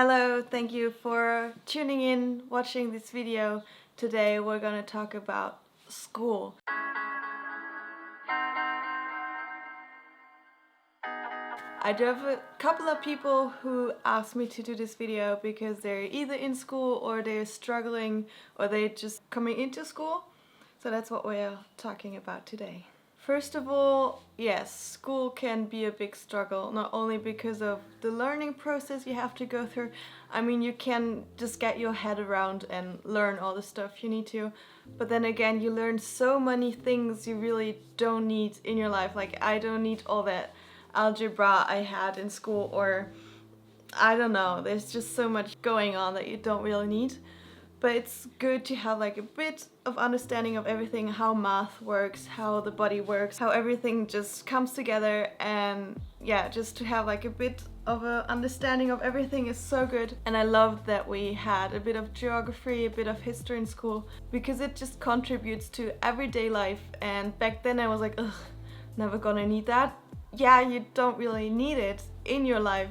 Hello, thank you for tuning in, watching this video. Today we're gonna talk about school. I do have a couple of people who asked me to do this video because they're either in school or they're struggling or they're just coming into school. So that's what we're talking about today. First of all, yes, school can be a big struggle, not only because of the learning process you have to go through. I mean, you can just get your head around and learn all the stuff you need to, but then again, you learn so many things you really don't need in your life. Like, I don't need all that algebra I had in school, or I don't know, there's just so much going on that you don't really need. But it's good to have like a bit of understanding of everything, how math works, how the body works, how everything just comes together, and yeah, just to have like a bit of an understanding of everything is so good. And I loved that we had a bit of geography, a bit of history in school, because it just contributes to everyday life. And back then I was like, ugh, never gonna need that. Yeah, you don't really need it in your life,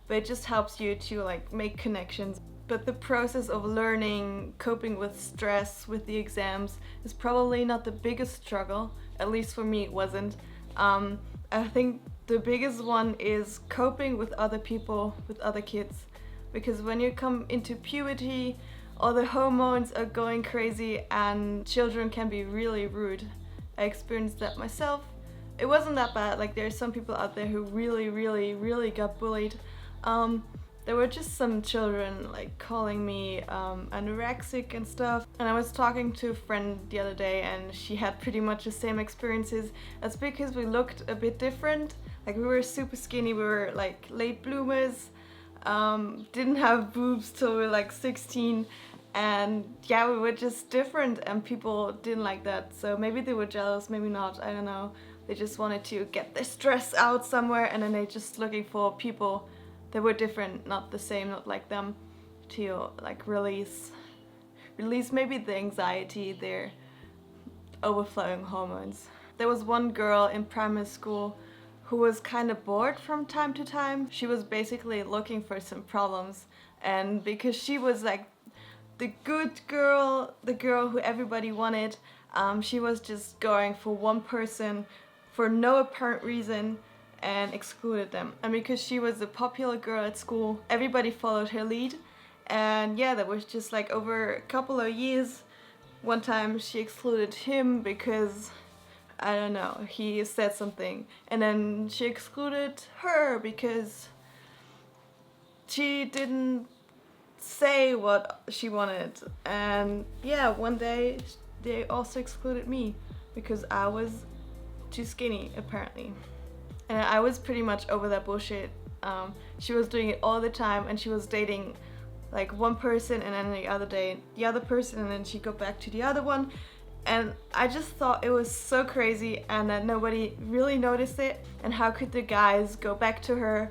but it just helps you to like make connections. But the process of learning, coping with stress, with the exams, is probably not the biggest struggle. At least for me, it wasn't. I think the biggest one is coping with other people, with other kids. Because when you come into puberty, all the hormones are going crazy and children can be really rude. I experienced that myself. It wasn't that bad. Like, there's some people out there who really got bullied. There were just some children like calling me anorexic and stuff. And I was talking to a friend the other day and she had pretty much the same experiences. That's because we looked a bit different. Like, we were super skinny, we were like late bloomers, didn't have boobs till we were like 16. And yeah, we were just different and people didn't like that. So maybe they were jealous, maybe not, I don't know. They just wanted to get their stress out somewhere, and then they're just looking for people that were different, not the same, not like them, to like release maybe the anxiety, their overflowing hormones. There was one girl in primary school who was kind of bored from time to time. She was basically looking for some problems, and because she was like the good girl, the girl who everybody wanted, she was just going for one person for no apparent reason and excluded them. And because she was a popular girl at school, everybody followed her lead. And yeah, that was just like over a couple of years. One time she excluded him because, I don't know, he said something. And then she excluded her because she didn't say what she wanted. And yeah, one day they also excluded me because I was too skinny, apparently. And I was pretty much over that bullshit. She was doing it all the time, and she was dating like one person, and then the other day the other person, and then she'd go back to the other one. And I just thought it was so crazy, and that nobody really noticed it. And how could the guys go back to her?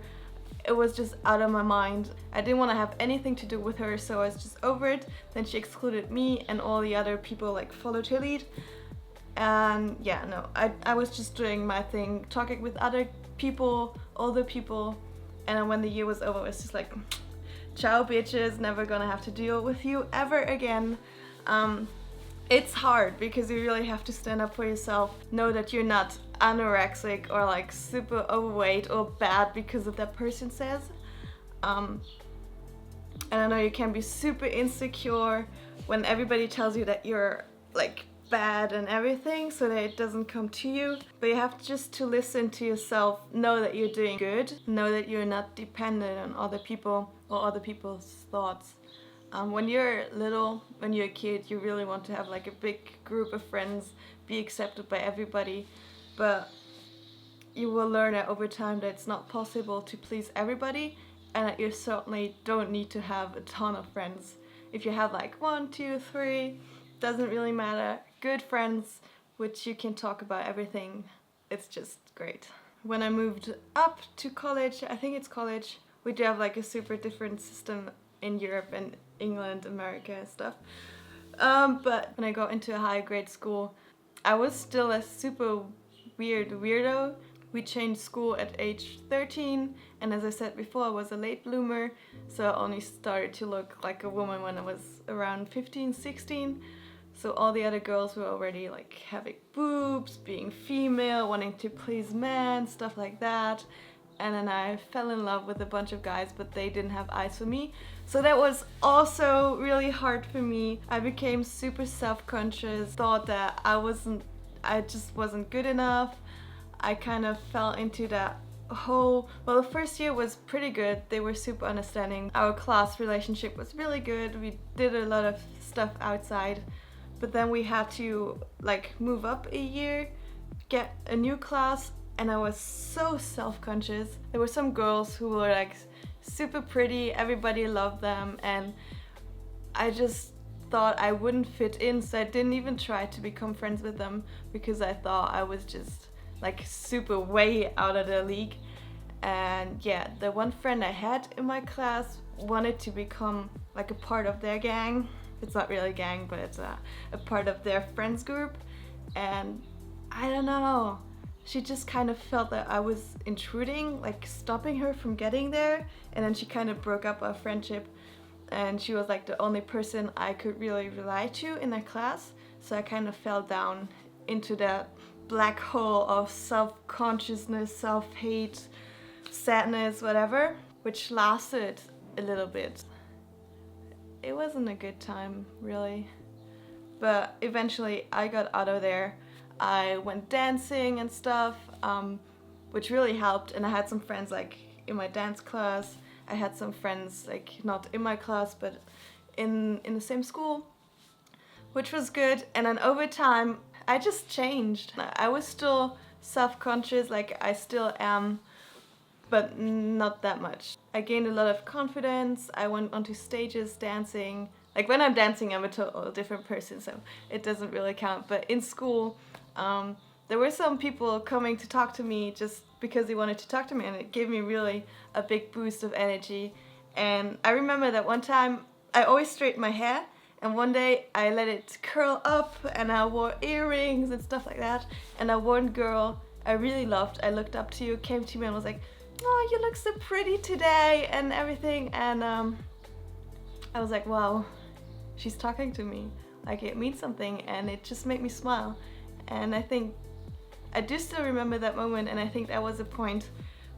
It was just out of my mind. I didn't want to have anything to do with her, so I was just over it. Then she excluded me, and all the other people like followed her lead. And yeah, no, I was just doing my thing, talking with other people, older people, and then when the year was over, it was just like, ciao bitches, never gonna have to deal with you ever again. It's hard because you really have to stand up for yourself, know that you're not anorexic or like super overweight or bad because of that person says. And I know you can be super insecure when everybody tells you that you're like bad and everything, so that it doesn't come to you. But you have just to listen to yourself, know that you're doing good, know that you're not dependent on other people or other people's thoughts. When you're little, when you're a kid, you really want to have like a big group of friends, be accepted by everybody, but you will learn that over time that it's not possible to please everybody, and that you certainly don't need to have a ton of friends. If you have like 1, 2, 3, doesn't really matter, good friends which you can talk about everything, it's just great. When I moved up to college, I think it's college, we do have like a super different system in Europe and England, America and stuff. But when I got into a higher grade school, I was still a super weirdo, We changed school at age 13, and as I said before, I was a late bloomer, so I only started to look like a woman when I was around 15, 16. So all the other girls were already like having boobs, being female, wanting to please men, stuff like that. And then I fell in love with a bunch of guys, but they didn't have eyes for me. So that was also really hard for me. I became super self-conscious, thought that I just wasn't good enough. I kind of fell into that whole, well, the first year was pretty good. They were super understanding. Our class relationship was really good. We did a lot of stuff outside, but then we had to like move up a year, get a new class, and I was so self-conscious. There were some girls who were like super pretty, everybody loved them, and I just thought I wouldn't fit in, so I didn't even try to become friends with them because I thought I was just like super way out of the league. And yeah, the one friend I had in my class wanted to become like a part of their gang. It's not really a gang, but it's a part of their friends group. And I don't know, she just kind of felt that I was intruding, like stopping her from getting there. And then she kind of broke up our friendship, and she was like the only person I could really rely to in that class. So I kind of fell down into that black hole of self-consciousness, self-hate, sadness, whatever, which lasted a little bit. It wasn't a good time, really. But eventually I got out of there. I went dancing and stuff, which really helped, and I had some friends like in my dance class. I had some friends like not in my class but in the same school, which was good. And then over time I just changed. I was still self-conscious, like I still am, but not that much. I gained a lot of confidence. I went onto stages dancing. Like when I'm dancing, I'm a total different person, so it doesn't really count. But in school, there were some people coming to talk to me just because they wanted to talk to me, and it gave me really a big boost of energy. And I remember that one time I always straighten my hair, and one day I let it curl up and I wore earrings and stuff like that. And one girl I really loved, I looked up to, came to me and was like, "Oh, you look so pretty today," and everything. And I was like, wow, she's talking to me. Like it means something, and it just made me smile. And I think I do still remember that moment, and I think that was a point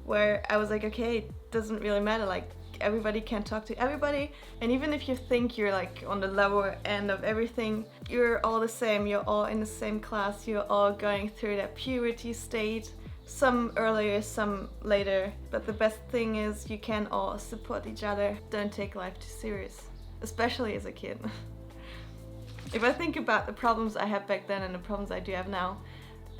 where I was like, okay, it doesn't really matter, like everybody can talk to everybody, and even if you think you're like on the lower end of everything, you're all the same, you're all in the same class, you're all going through that puberty state, some earlier, some later, but the best thing is you can all support each other. Don't take life too serious, especially as a kid. If I think about the problems I had back then and the problems I do have now,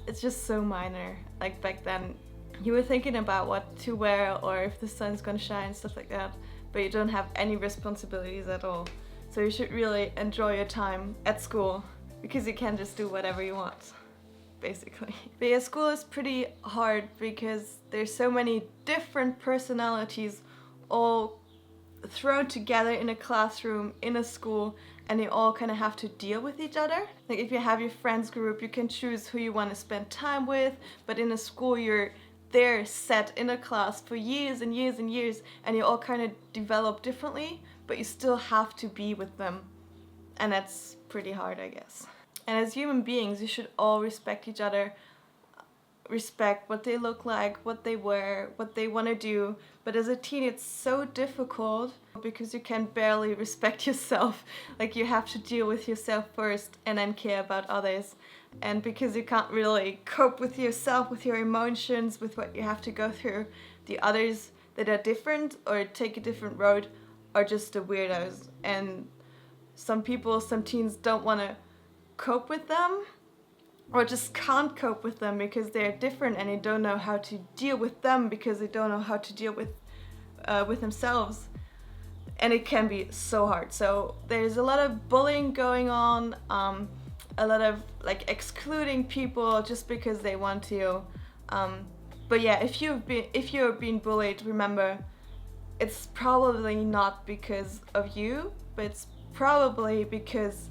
it's just so minor. Like back then, you were thinking about what to wear or if the sun's gonna shine, stuff like that, but you don't have any responsibilities at all. So you should really enjoy your time at school, because you can just do whatever you want, basically. But yeah, school is pretty hard because there's so many different personalities all thrown together in a classroom, in a school, and you all kind of have to deal with each other. Like if you have your friends group, you can choose who you want to spend time with, but in a school you're there set in a class for years and years and years, and you all kind of develop differently, but you still have to be with them. And that's pretty hard, I guess. And as human beings, you should all respect each other, respect what they look like, what they wear, what they want to do. But as a teen, it's so difficult because you can barely respect yourself. Like you have to deal with yourself first and then care about others. And because you can't really cope with yourself, with your emotions, with what you have to go through, the others that are different or take a different road are just the weirdos. And some people, some teens don't want to cope with them, or just can't cope with them because they're different and they don't know how to deal with them because they don't know how to deal with themselves. And it can be so hard. So there's a lot of bullying going on, a lot of like excluding people just because they want to. But yeah, if you're being bullied, remember, it's probably not because of you, but it's probably because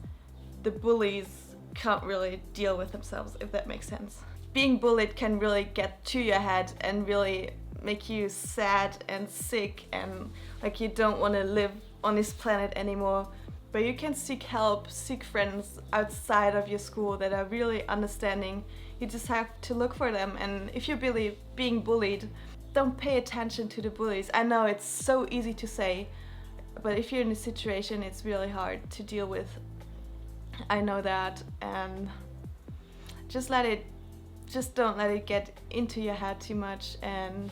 the bullies can't really deal with themselves, if that makes sense. being bullied can really get to your head and really make you sad and sick and like you don't want to live on this planet anymore. But you can seek help, seek friends outside of your school that are really understanding. You just have to look for them, and if you're really being bullied, don't pay attention to the bullies. I know it's so easy to say, but if you're in a situation, it's really hard to deal with. I know that, and just don't let it get into your head too much, and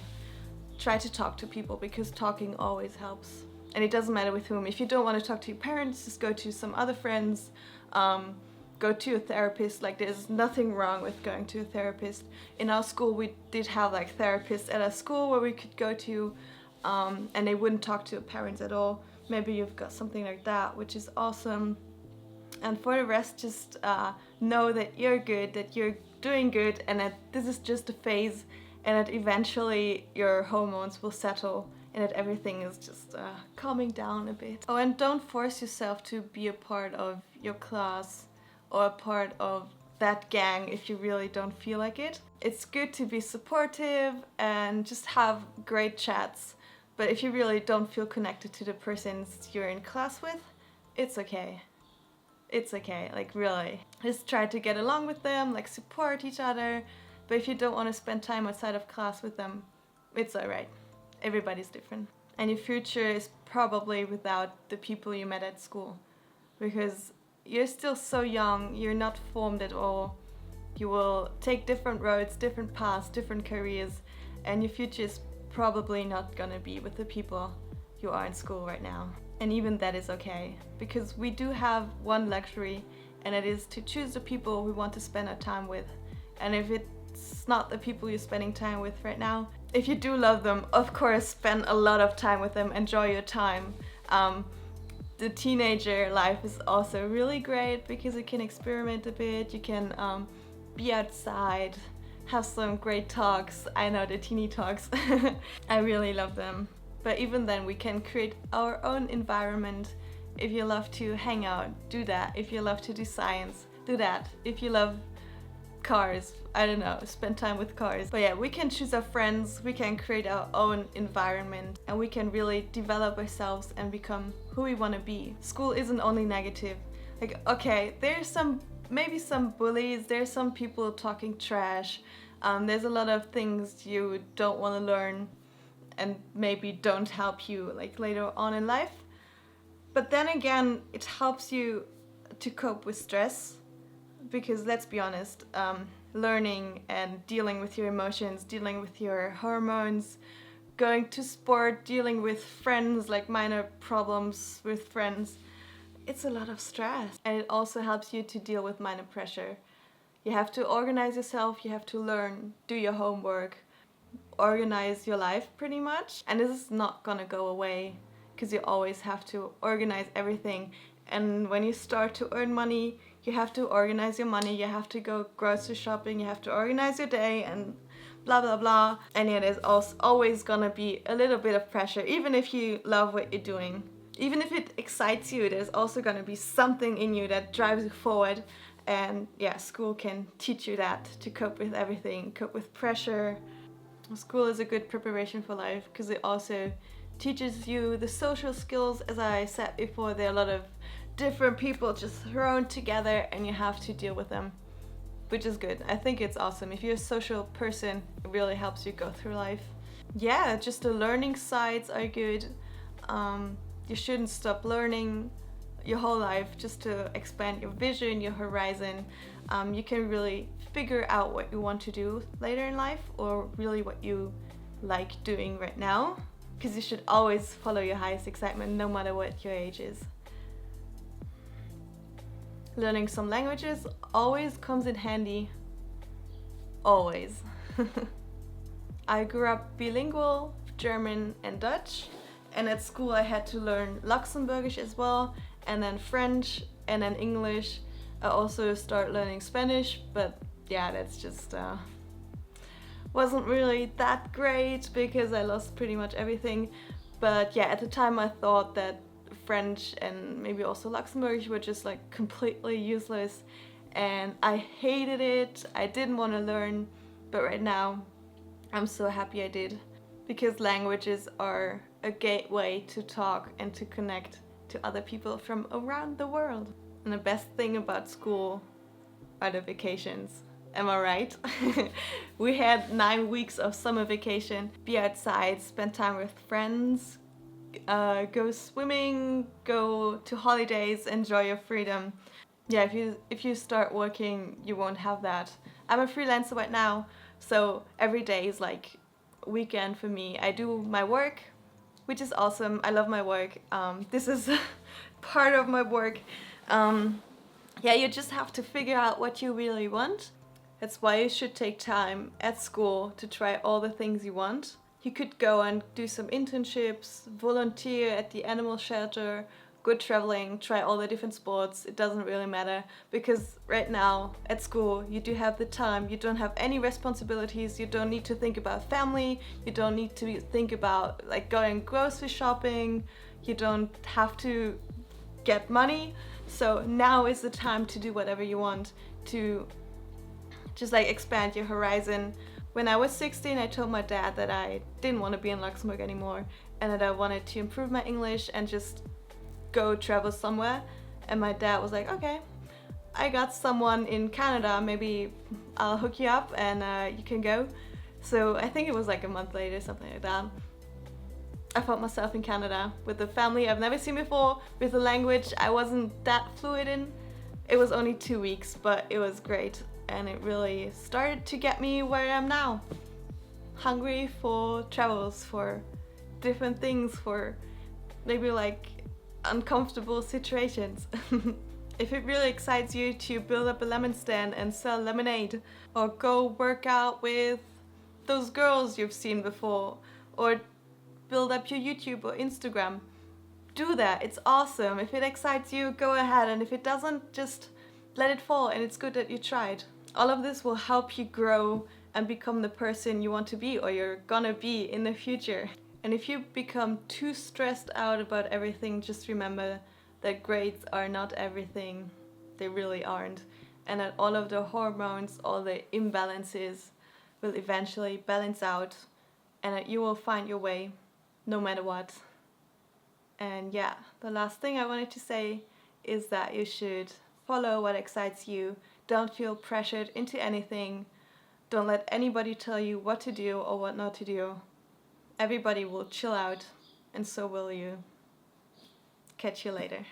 try to talk to people, because talking always helps. And it doesn't matter with whom. If you don't want to talk to your parents, just go to some other friends, go to a therapist. Like, there's nothing wrong with going to a therapist. In our school, we did have like therapists at our school where we could go to, and they wouldn't talk to parents at all. Maybe you've got something like that, which is awesome. And for the rest, just know that you're good, that you're doing good, and that this is just a phase, and that eventually your hormones will settle, and that everything is just calming down a bit. Oh, and don't force yourself to be a part of your class or a part of that gang if you really don't feel like it. It's good to be supportive and just have great chats, but if you really don't feel connected to the persons you're in class with, it's okay. It's okay, like really. Just try to get along with them, like support each other, but if you don't want to spend time outside of class with them, it's alright. Everybody's different. And your future is probably without the people you met at school, because you're still so young, you're not formed at all. You will take different roads, different paths, different careers, and your future is probably not gonna be with the people you are in school right now. And even that is okay, because we do have one luxury, and it is to choose the people we want to spend our time with. And if it's not the people you're spending time with right now, if you do love them, of course, spend a lot of time with them, enjoy your time. The teenager life is also really great because you can experiment a bit, you can be outside, have some great talks. I know the teeny talks, I really love them. But even then, we can create our own environment. If you love to hang out, do that. If you love to do science, do that. If you love cars, I don't know, spend time with cars. But yeah, we can choose our friends, we can create our own environment, and we can really develop ourselves and become who we want to be. School isn't only negative. Like, okay, there's maybe some bullies, there's some people talking trash, there's a lot of things you don't want to learn and maybe don't help you like later on in life. But then again, it helps you to cope with stress, because let's be honest, learning and dealing with your emotions, dealing with your hormones, going to sport, dealing with friends, like minor problems with friends, it's a lot of stress. And it also helps you to deal with minor pressure. You have to organize yourself, you have to learn, do your homework, organize your life pretty much. And this is not gonna go away, because you always have to organize everything. And when you start to earn money, you have to organize your money, you have to go grocery shopping, you have to organize your day, and blah blah blah. And it is always gonna be a little bit of pressure, even if you love what you're doing. Even if it excites you, there's also gonna be something in you that drives you forward. And yeah, school can teach you that, to cope with everything, cope with pressure. School is a good preparation for life, because it also teaches you the social skills. As I said before, there are a lot of different people just thrown together and you have to deal with them, which is good. I think it's awesome. If you're a social person, it really helps you go through life. Yeah, just the learning sides are good. You shouldn't stop learning your whole life just to expand your vision, your horizon. You can really figure out what you want to do later in life, or really what you like doing right now, because you should always follow your highest excitement no matter what your age is. Learning some languages always comes in handy. Always. I grew up bilingual, German and Dutch, and at school I had to learn Luxembourgish as well, and then French, and then English. I also started learning Spanish, but yeah, that's just wasn't really that great because I lost pretty much everything. But yeah, at the time I thought that French and maybe also Luxembourgish were just like completely useless, and I hated it. I didn't want to learn, but right now I'm so happy I did, because languages are a gateway to talk and to connect to other people from around the world. And the best thing about school are the vacations. Am I right? We had 9 weeks of summer vacation, be outside, spend time with friends, go swimming, go to holidays, enjoy your freedom. Yeah, if you start working, you won't have that. I'm a freelancer right now, so every day is like weekend for me. I do my work, which is awesome. I love my work. This is part of my work. Yeah, you just have to figure out what you really want. That's why you should take time at school to try all the things you want. You could go and do some internships, volunteer at the animal shelter, go traveling, try all the different sports. It doesn't really matter, because right now at school you do have the time. You don't have any responsibilities. You don't need to think about family. You don't need to think about like going grocery shopping. You don't have to get money. So now is the time to do whatever you want, to just like expand your horizon. When I was 16, I told my dad that I didn't want to be in Luxembourg anymore and that I wanted to improve my English and just go travel somewhere. And my dad was like, okay, I got someone in Canada, maybe I'll hook you up and you can go. So I think it was like a month later, something like that. I found myself in Canada with a family I've never seen before, with a language I wasn't that fluent in. It was only 2 weeks, but it was great. And it really started to get me where I am now. Hungry for travels, for different things, for maybe like uncomfortable situations. If it really excites you to build up a lemon stand and sell lemonade, or go work out with those girls you've seen before, or build up your YouTube or Instagram, do that. It's awesome. If it excites you, go ahead, and if it doesn't, just let it fall, and it's good that you tried. All of this will help you grow and become the person you want to be, or you're gonna be in the future. And if you become too stressed out about everything, just remember that grades are not everything. They really aren't. And that all of the hormones, all the imbalances will eventually balance out, and that you will find your way no matter what. And yeah, the last thing I wanted to say is that you should follow what excites you. Don't feel pressured into anything. Don't let anybody tell you what to do or what not to do. Everybody will chill out, and so will you. Catch you later.